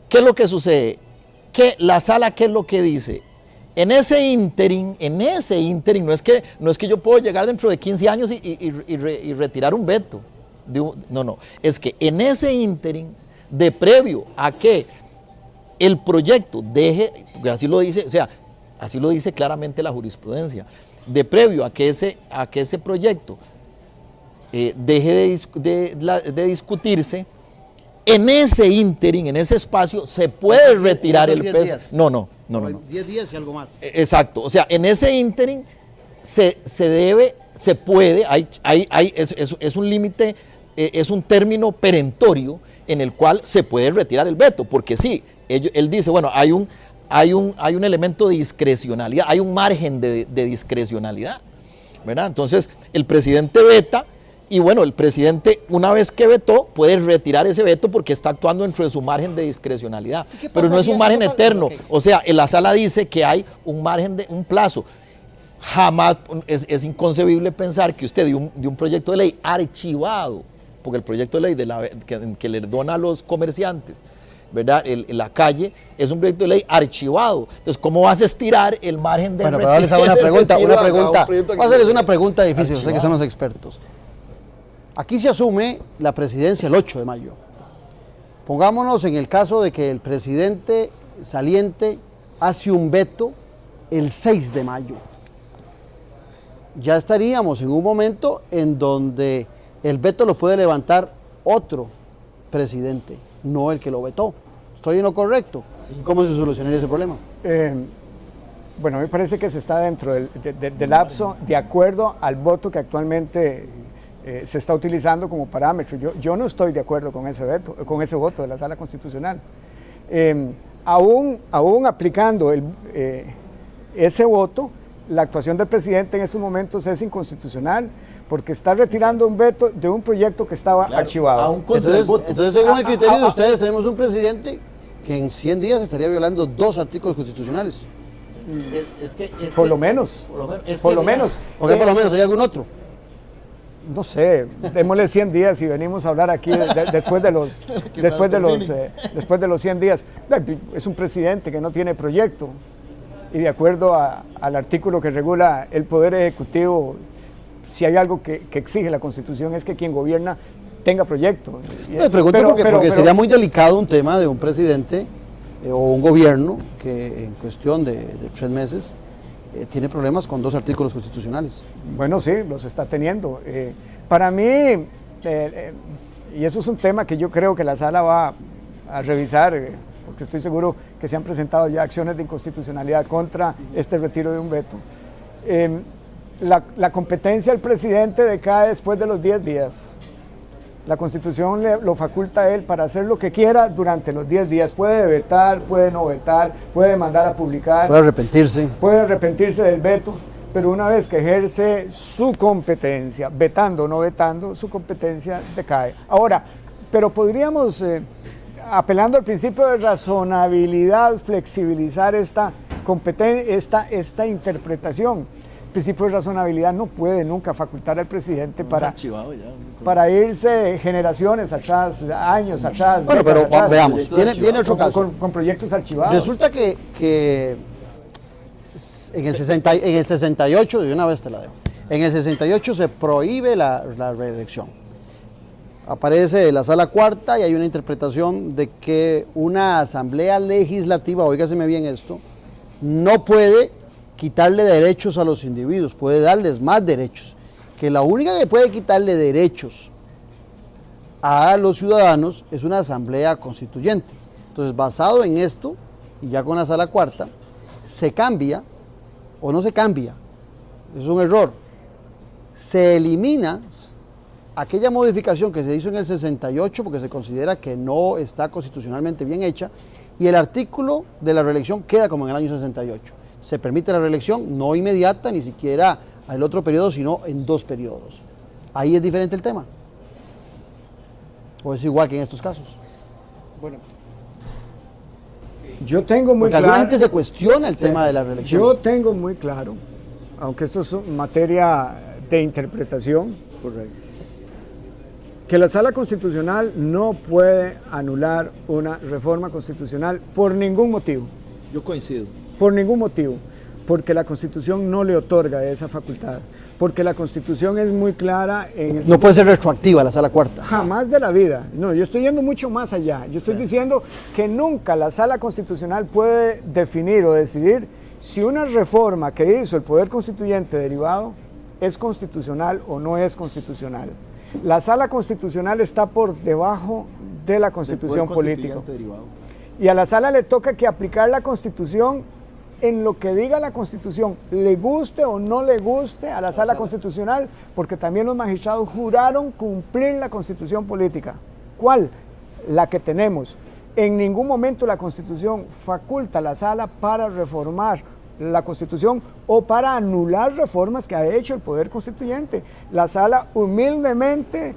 ¿Qué es lo que sucede? Que la Sala, ¿qué es lo que dice? En ese ínterin, no es que yo puedo llegar dentro de 15 años y retirar un veto. No, es que en ese ínterin, de previo a que el proyecto deje, porque así lo dice, o sea, así lo dice claramente la jurisprudencia, de previo a que ese proyecto deje de discutirse, en ese ínterin, en ese espacio, se puede retirar el peso. No. 10 días y algo más. Exacto, o sea, en ese ínterin se puede, es un límite, es un término perentorio en el cual se puede retirar el veto, porque sí, él dice, bueno, hay un elemento de discrecionalidad, hay un margen de discrecionalidad, ¿verdad? Entonces, el presidente veta, y bueno, el presidente, una vez que vetó, puede retirar ese veto porque está actuando dentro de su margen de discrecionalidad, pero no es un margen eterno. O sea, la Sala dice que hay un margen un plazo. Jamás es inconcebible pensar que usted de un proyecto de ley archivado, porque el proyecto de ley que le dona a los comerciantes, ¿verdad? La calle es un proyecto de ley archivado. Entonces, ¿cómo vas a estirar el margen de Bueno, pero les hago una pregunta. Voy a hacerles una pregunta difícil, sé que son los expertos. Aquí se asume la presidencia el 8 de mayo. Pongámonos en el caso de que el presidente saliente hace un veto el 6 de mayo. Ya estaríamos en un momento en donde el veto lo puede levantar otro presidente, no el que lo vetó. ¿Estoy en lo correcto? ¿Cómo se solucionaría ese problema? Bueno, me parece que se está dentro del lapso de acuerdo al voto que actualmente se está utilizando como parámetro. Yo no estoy de acuerdo con ese voto de la Sala Constitucional. Aún aplicando ese voto, la actuación del presidente en estos momentos es inconstitucional porque está retirando un veto de un proyecto que estaba archivado. Entonces, según el criterio de ustedes, tenemos un presidente que en 100 días estaría violando 2 artículos constitucionales. Por lo menos. Por lo menos. ¿Por qué por lo menos? ¿Hay algún otro? No sé, démosle 100 días y venimos a hablar aquí después de los 100 días. Es un presidente que no tiene proyecto y de acuerdo al artículo que regula el Poder Ejecutivo, si hay algo que exige la Constitución es que quien gobierna tenga proyecto. Me pregunto porque sería muy delicado un tema de un presidente o un gobierno que en cuestión de 3 meses tiene problemas con 2 artículos constitucionales. Bueno, sí, los está teniendo. Para mí, y eso es un tema que yo creo que la sala va a revisar, porque estoy seguro que se han presentado ya acciones de inconstitucionalidad contra este retiro de un veto. La competencia del presidente decae después de los 10 días. La Constitución lo faculta a él para hacer lo que quiera durante los 10 días. Puede vetar, puede no vetar, puede mandar a publicar. Puede arrepentirse. Puede arrepentirse del veto, pero una vez que ejerce su competencia, vetando o no vetando, su competencia decae. Ahora, pero podríamos, apelando al principio de razonabilidad, flexibilizar esta interpretación. El principio de razonabilidad no puede nunca facultar al presidente para irse generaciones atrás, años atrás. Bueno, pero atrás, veamos, viene otro caso. Con proyectos archivados. Resulta que en el 68, de una vez te la dejo, en el 68 se prohíbe la reelección. Aparece la sala cuarta y hay una interpretación de que una asamblea legislativa, óigaseme bien esto, no puede quitarle derechos a los individuos, puede darles más derechos, que la única que puede quitarle derechos a los ciudadanos es una asamblea constituyente. Entonces, basado en esto, y ya con la sala cuarta, se cambia, o no se cambia, es un error, se elimina aquella modificación que se hizo en el 68 porque se considera que no está constitucionalmente bien hecha, y el artículo de la reelección queda como en el año 68. Se permite la reelección no inmediata, ni siquiera al otro periodo, sino en 2 periodos. Ahí es diferente el tema. ¿O es igual que en estos casos? Bueno, yo tengo muy claro. Alguna gente se cuestiona el tema de la reelección. Yo tengo muy claro, aunque esto es materia de interpretación, correcto, que la Sala Constitucional no puede anular una reforma constitucional por ningún motivo. Yo coincido. Por ningún motivo, porque la Constitución no le otorga esa facultad, porque la Constitución es muy clara en el... No puede ser retroactiva la sala cuarta. Jamás de la vida. No, yo estoy yendo mucho más allá. Yo estoy diciendo que nunca la Sala Constitucional puede definir o decidir si una reforma que hizo el Poder Constituyente derivado es constitucional o no es constitucional. La Sala Constitucional está por debajo de la Constitución política. Y a la Sala le toca que aplicar la Constitución en lo que diga la Constitución, le guste o no le guste a la Sala Constitucional, porque también los magistrados juraron cumplir la Constitución política. ¿Cuál? La que tenemos. En ningún momento la Constitución faculta a la Sala para reformar la Constitución o para anular reformas que ha hecho el Poder Constituyente. La Sala humildemente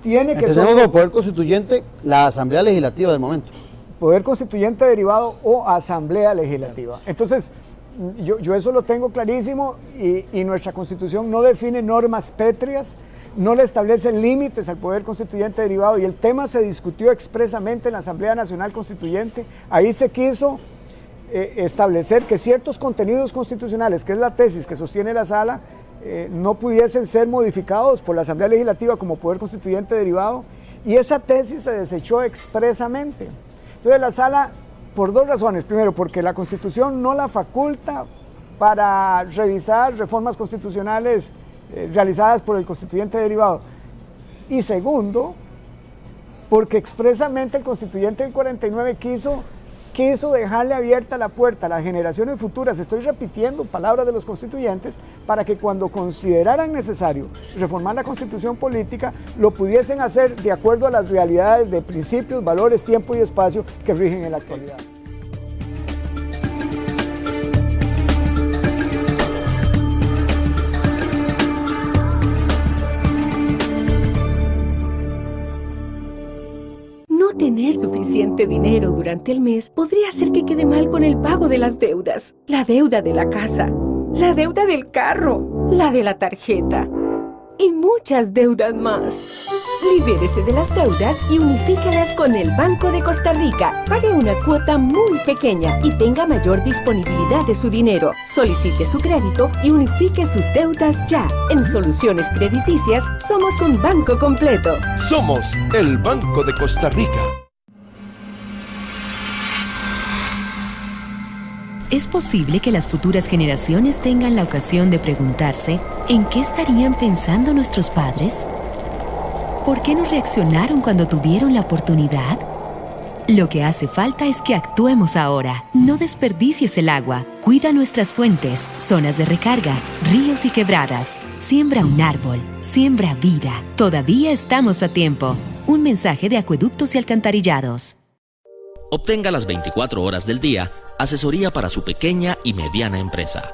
tiene que... Tenemos como Poder Constituyente la Asamblea Legislativa del momento. Poder Constituyente derivado o Asamblea Legislativa. Entonces, yo eso lo tengo clarísimo y nuestra Constitución no define normas pétreas, no le establece límites al Poder Constituyente derivado, y el tema se discutió expresamente en la Asamblea Nacional Constituyente. Ahí se quiso establecer que ciertos contenidos constitucionales, que es la tesis que sostiene la Sala, no pudiesen ser modificados por la Asamblea Legislativa como Poder Constituyente derivado, y esa tesis se desechó expresamente. Entonces la Sala, por 2 razones. Primero, porque la Constitución no la faculta para revisar reformas constitucionales realizadas por el constituyente derivado. Y segundo, porque expresamente el constituyente del 49 quiso dejarle abierta la puerta a las generaciones futuras, estoy repitiendo palabras de los constituyentes, para que cuando consideraran necesario reformar la Constitución política, lo pudiesen hacer de acuerdo a las realidades de principios, valores, tiempo y espacio que rigen en la actualidad. No No tener suficiente dinero durante el mes podría hacer que quede mal con el pago de las deudas. La deuda de la casa, la deuda del carro, la de la tarjeta y muchas deudas más. Libérese de las deudas y unifíquelas con el Banco de Costa Rica. Pague una cuota muy pequeña y tenga mayor disponibilidad de su dinero. Solicite su crédito y unifique sus deudas ya. En Soluciones Crediticias somos un banco completo. Somos el Banco de Costa Rica. Es posible que las futuras generaciones tengan la ocasión de preguntarse ¿en qué estarían pensando nuestros padres? ¿Por qué no reaccionaron cuando tuvieron la oportunidad? Lo que hace falta es que actuemos ahora. No desperdicies el agua. Cuida nuestras fuentes, zonas de recarga, ríos y quebradas. Siembra un árbol. Siembra vida. Todavía estamos a tiempo. Un mensaje de Acueductos y Alcantarillados. Obtenga las 24 horas del día asesoría para su pequeña y mediana empresa.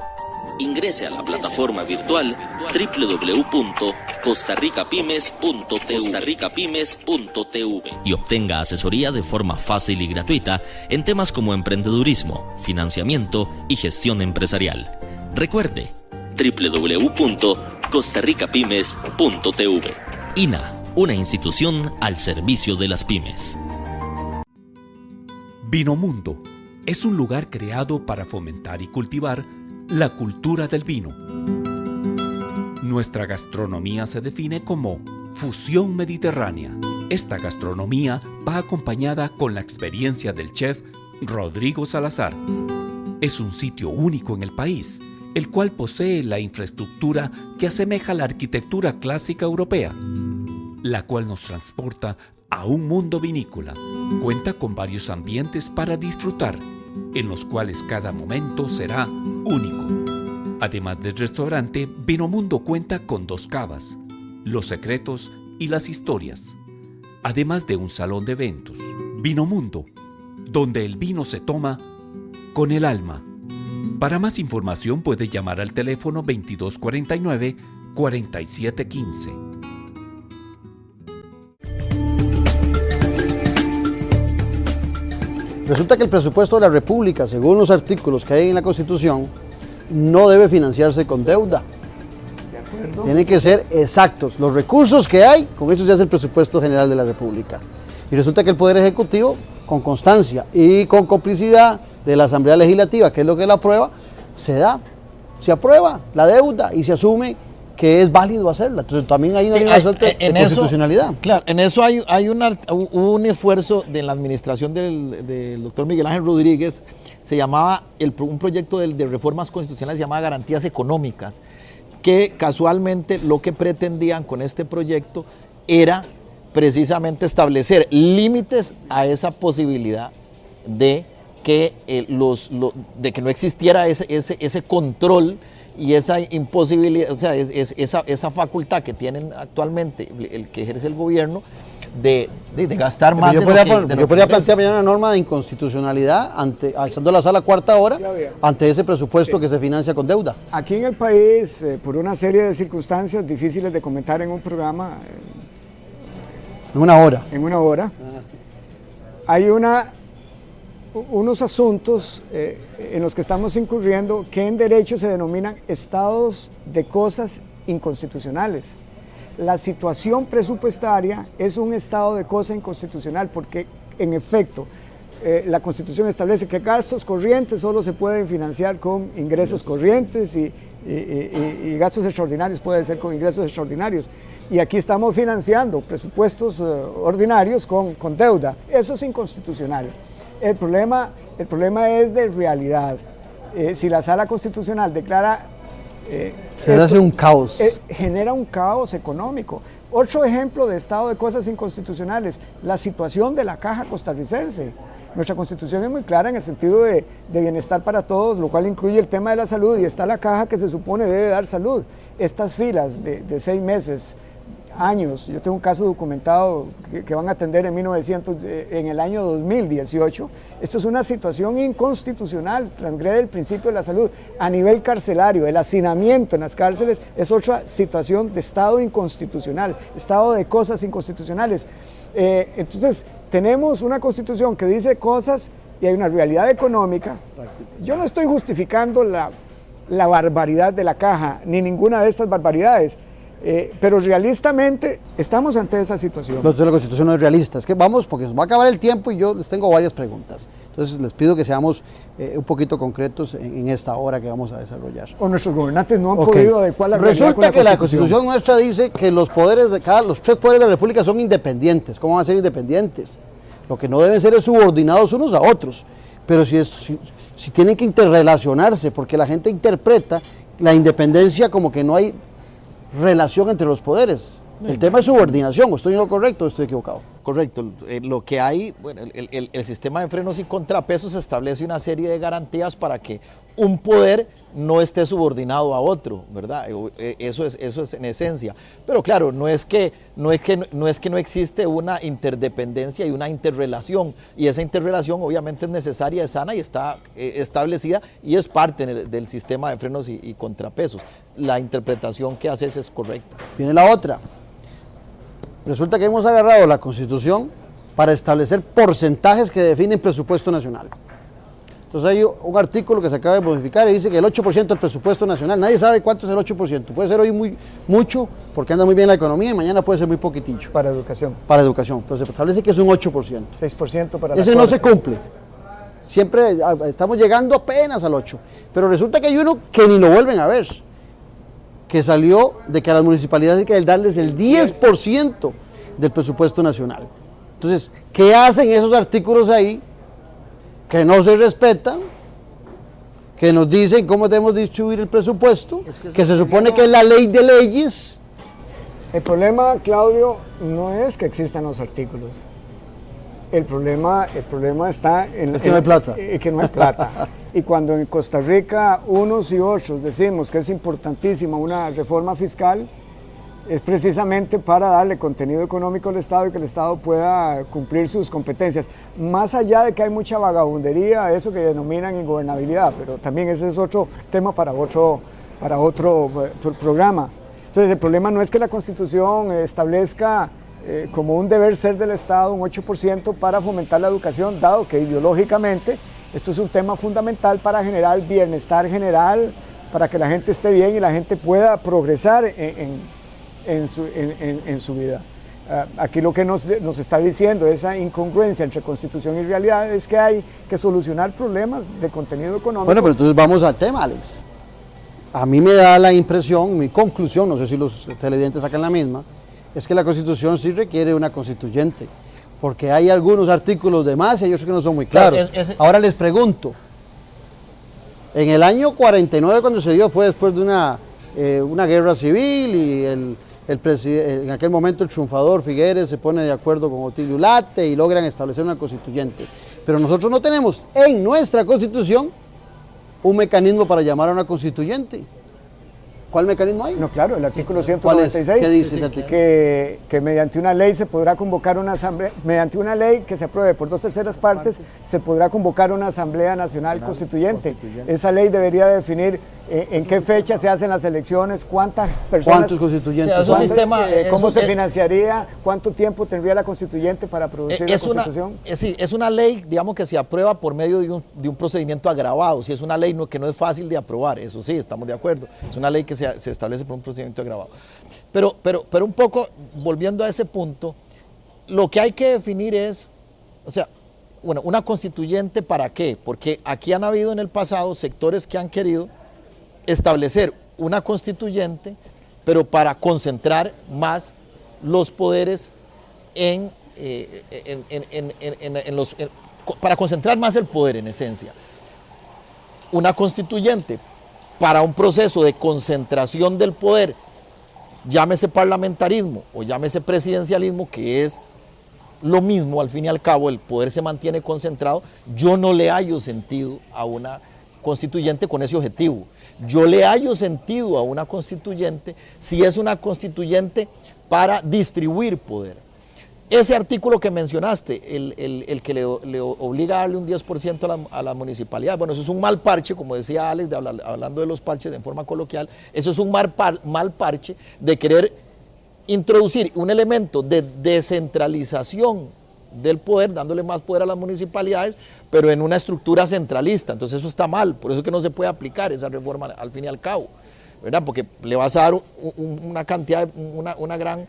Ingrese a la plataforma virtual www.costarricapymes.tv y obtenga asesoría de forma fácil y gratuita en temas como emprendedurismo, financiamiento y gestión empresarial. Recuerde, www.costarricapymes.tv. INA, una institución al servicio de las pymes. Vinomundo es un lugar creado para fomentar y cultivar la cultura del vino. Nuestra gastronomía se define como fusión mediterránea. Esta gastronomía va acompañada con la experiencia del chef Rodrigo Salazar. Es un sitio único en el país, el cual posee la infraestructura que asemeja a la arquitectura clásica europea, la cual nos transporta a un mundo vinícola. Cuenta con varios ambientes para disfrutar, en los cuales cada momento será único. Además del restaurante, Vinomundo cuenta con 2 cavas, Los Secretos y Las Historias, además de un salón de eventos. Vinomundo, donde el vino se toma con el alma. Para más información puede llamar al teléfono 2249-4715. Resulta que el presupuesto de la República, según los artículos que hay en la Constitución, no debe financiarse con deuda. Tienen que ser exactos. Los recursos que hay, con eso se hace el presupuesto general de la República. Y resulta que el Poder Ejecutivo, con constancia y con complicidad de la Asamblea Legislativa, que es lo que la aprueba, se aprueba la deuda y se asume que es válido hacerla. Entonces también hay una asunto de constitucionalidad. Claro, en eso hay un esfuerzo de la administración del doctor Miguel Ángel Rodríguez. Se llamaba, un proyecto de reformas constitucionales se llamaba Garantías Económicas, que casualmente lo que pretendían con este proyecto era precisamente establecer límites a esa posibilidad de que, de que no existiera ese control y esa imposibilidad, o sea, esa facultad que tienen actualmente el que ejerce el gobierno de gastar más. Yo podría plantear una norma de inconstitucionalidad alzando la sala cuarta hora ante ese presupuesto que se financia con deuda. Aquí en el país, por una serie de circunstancias difíciles de comentar en un programa, en una hora. Hay unos asuntos en los que estamos incurriendo que en derecho se denominan estados de cosas inconstitucionales. La situación presupuestaria es un estado de cosa inconstitucional porque, en efecto, la Constitución establece que gastos corrientes solo se pueden financiar con ingresos corrientes y gastos extraordinarios pueden ser con ingresos extraordinarios. Y aquí estamos financiando presupuestos ordinarios con deuda. Eso es inconstitucional. El problema es de realidad. Si la Sala Constitucional declara... se hace un caos. Genera un caos económico. Otro ejemplo de estado de cosas inconstitucionales, la situación de la Caja Costarricense. Nuestra Constitución es muy clara en el sentido de bienestar para todos, lo cual incluye el tema de la salud, y está la caja que se supone debe dar salud. Estas filas de 6 meses, años, yo tengo un caso documentado que van a atender en el año 2018. Esto es una situación inconstitucional, transgrede el principio de la salud. A nivel carcelario, el hacinamiento en las cárceles es otra situación de estado inconstitucional, estado de cosas inconstitucionales. Entonces, tenemos una constitución que dice cosas y hay una realidad económica. Yo no estoy justificando la barbaridad de la caja, ni ninguna de estas barbaridades, pero realistamente estamos ante esa situación. Entonces la Constitución no es realista, es que vamos, porque nos va a acabar el tiempo y yo les tengo varias preguntas. Entonces les pido que seamos un poquito concretos en esta hora que vamos a desarrollar. O nuestros gobernantes no han podido adecuar la realidad. Resulta que la Constitución nuestra dice que los poderes los 3 poderes de la República son independientes. ¿Cómo van a ser independientes? Lo que no deben ser es subordinados unos a otros. Pero si tienen que interrelacionarse, porque la gente interpreta la independencia como que no hay relación entre los poderes. El tema es subordinación. ¿Estoy en lo correcto o estoy equivocado? Correcto. Lo que hay, bueno, el sistema de frenos y contrapesos establece una serie de garantías para que un poder no esté subordinado a otro, ¿verdad? Eso es en esencia. Pero claro, no es que no existe una interdependencia y una interrelación, y esa interrelación obviamente es necesaria, es sana y está establecida y es parte del sistema de frenos y contrapesos. La interpretación que haces es correcta. Viene la otra. Resulta que hemos agarrado la Constitución para establecer porcentajes que definen presupuesto nacional. Entonces hay un artículo que se acaba de modificar y dice que el 8% del presupuesto nacional, nadie sabe cuánto es el 8%, puede ser hoy mucho porque anda muy bien la economía y mañana puede ser muy poquitillo. Para educación. Para educación, pero se establece que es un 8%. 6% para la Ese no se cumple. Siempre estamos llegando apenas al 8%, pero resulta que hay uno que ni lo vuelven a ver, que salió de que a las municipalidades hay que darles el 10% del presupuesto nacional. Entonces, ¿qué hacen esos artículos ahí que no se respetan, que nos dicen cómo debemos distribuir el presupuesto, que se supone que es la ley de leyes? El problema, Claudio, no es que existan los artículos. El problema está en que no hay plata. Que no hay plata. Y cuando en Costa Rica unos y otros decimos que es importantísima una reforma fiscal, es precisamente para darle contenido económico al Estado y que el Estado pueda cumplir sus competencias. Más allá de que hay mucha vagabundería, eso que denominan ingobernabilidad, pero también ese es otro tema para otro programa. Entonces el problema no es que la Constitución establezca como un deber ser del Estado un 8% para fomentar la educación, dado que ideológicamente esto es un tema fundamental para generar bienestar general, para que la gente esté bien y la gente pueda progresar en su vida. Aquí lo que nos está diciendo esa incongruencia entre Constitución y realidad es que hay que solucionar problemas de contenido económico. Bueno, pero entonces vamos al tema, Alex. A mí me da la impresión, mi conclusión, no sé si los televidentes sacan la misma, es que la Constitución sí requiere una constituyente, porque hay algunos artículos de más y hay otros que no son muy claros. Ahora les pregunto, en el año 49 cuando se dio fue después de una guerra civil y en aquel momento el triunfador Figueres se pone de acuerdo con Otilio Ulate y logran establecer una constituyente. Pero nosotros no tenemos en nuestra Constitución un mecanismo para llamar a una constituyente. ¿Cuál mecanismo hay? No, claro, el artículo 196, ¿Qué dice ese artículo? Que mediante una ley se podrá convocar una asamblea, mediante una ley que se apruebe por 2/3 partes, se podrá convocar una asamblea nacional constituyente. Esa ley debería definir en qué fecha se hacen las elecciones, cuántas personas... ¿Cuántos constituyentes? ¿Cómo se financiaría? ¿Cuánto tiempo tendría la constituyente para producir la constitución? Es una ley, digamos, que se aprueba por medio de un procedimiento agravado. Si es una ley que no es fácil de aprobar, eso sí, estamos de acuerdo. Es una ley que se establece por un procedimiento agravado. Pero un poco, volviendo a ese punto, lo que hay que definir es, o sea, bueno, una constituyente ¿para qué? Porque aquí han habido en el pasado sectores que han querido establecer una constituyente, pero para concentrar más los poderes para concentrar más el poder en esencia. Una constituyente para un proceso de concentración del poder, llámese parlamentarismo o llámese presidencialismo, que es lo mismo, al fin y al cabo el poder se mantiene concentrado. Yo no le hallo sentido a una constituyente con ese objetivo. Yo le hallo sentido a una constituyente si es una constituyente para distribuir poder. Ese artículo que mencionaste, el que le obliga a darle un 10% a la municipalidad, bueno, eso es un mal parche, como decía Alex, hablando de los parches en forma coloquial, eso es un mal parche de querer introducir un elemento de descentralización del poder, dándole más poder a las municipalidades, pero en una estructura centralista. Entonces eso está mal, por eso es que no se puede aplicar esa reforma al fin y al cabo, ¿verdad? Porque le vas a dar una gran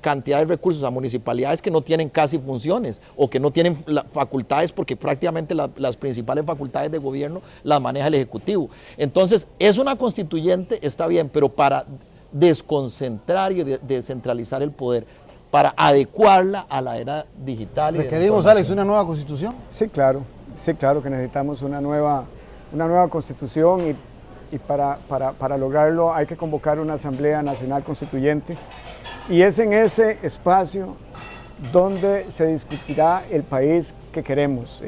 cantidad de recursos a municipalidades que no tienen casi funciones o que no tienen facultades, porque prácticamente las principales facultades de gobierno las maneja el Ejecutivo. Entonces, es una constituyente, está bien, pero para desconcentrar y descentralizar el poder, para adecuarla a la era digital. ¿Requerimos, Alex, una nueva constitución? Sí, claro que necesitamos una nueva constitución y para lograrlo hay que convocar una Asamblea Nacional Constituyente. Y es en ese espacio donde se discutirá el país que queremos,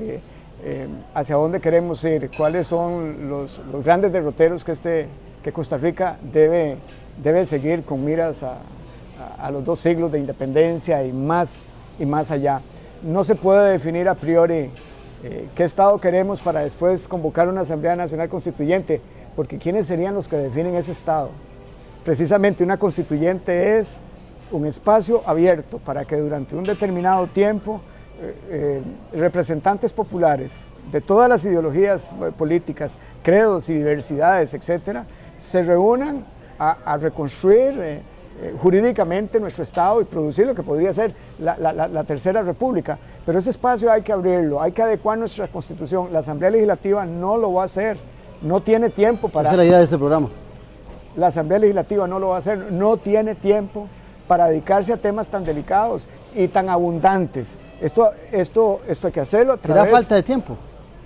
hacia dónde queremos ir, cuáles son los grandes derroteros que Costa Rica debe seguir con miras a los 2 siglos de independencia y más allá. No se puede definir a priori qué Estado queremos para después convocar una Asamblea Nacional Constituyente, porque ¿quiénes serían los que definen ese Estado? Precisamente una constituyente es un espacio abierto para que durante un determinado tiempo representantes populares de todas las ideologías políticas, credos y diversidades, etcétera, se reúnan a reconstruir jurídicamente nuestro Estado y producir lo que podría ser la Tercera República. Pero ese espacio hay que abrirlo, hay que adecuar nuestra Constitución. La Asamblea Legislativa no lo va a hacer, no tiene tiempo para... Esa es la idea de este programa. La Asamblea Legislativa no lo va a hacer, no tiene tiempo para dedicarse a temas tan delicados y tan abundantes. Esto hay que hacerlo a través... ¿Será falta de tiempo?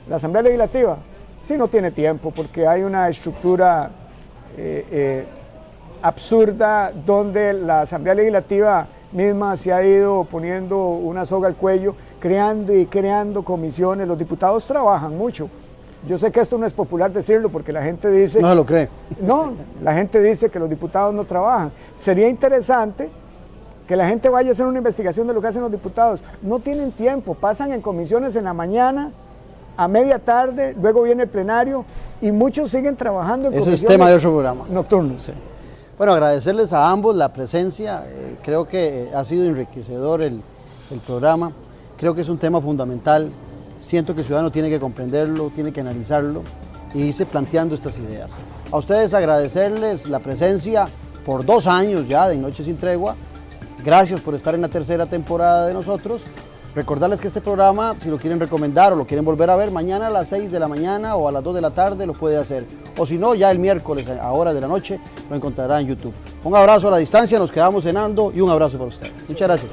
La Asamblea Legislativa sí no tiene tiempo porque hay una estructura absurda donde la Asamblea Legislativa misma se ha ido poniendo una soga al cuello, creando comisiones. Los diputados trabajan mucho. Yo sé que esto no es popular decirlo porque la gente dice... No se lo cree. No, la gente dice que los diputados no trabajan. Sería interesante que la gente vaya a hacer una investigación de lo que hacen los diputados. No tienen tiempo, pasan en comisiones en la mañana, a media tarde, luego viene el plenario y muchos siguen trabajando en comisiones. Eso es tema de otro programa. Nocturnos. Sí. Bueno, agradecerles a ambos la presencia. Creo que ha sido enriquecedor el programa. Creo que es un tema fundamental. Siento que el ciudadano tiene que comprenderlo, tiene que analizarlo y irse planteando estas ideas. A ustedes agradecerles la presencia por 2 años ya de Noche Sin Tregua. Gracias por estar en la tercera temporada de nosotros. Recordarles que este programa, si lo quieren recomendar o lo quieren volver a ver, mañana a las 6 de la mañana o a las 2 de la tarde lo puede hacer. O si no, ya el miércoles a hora de la noche lo encontrará en YouTube. Un abrazo a la distancia, nos quedamos cenando y un abrazo para ustedes. Muchas gracias.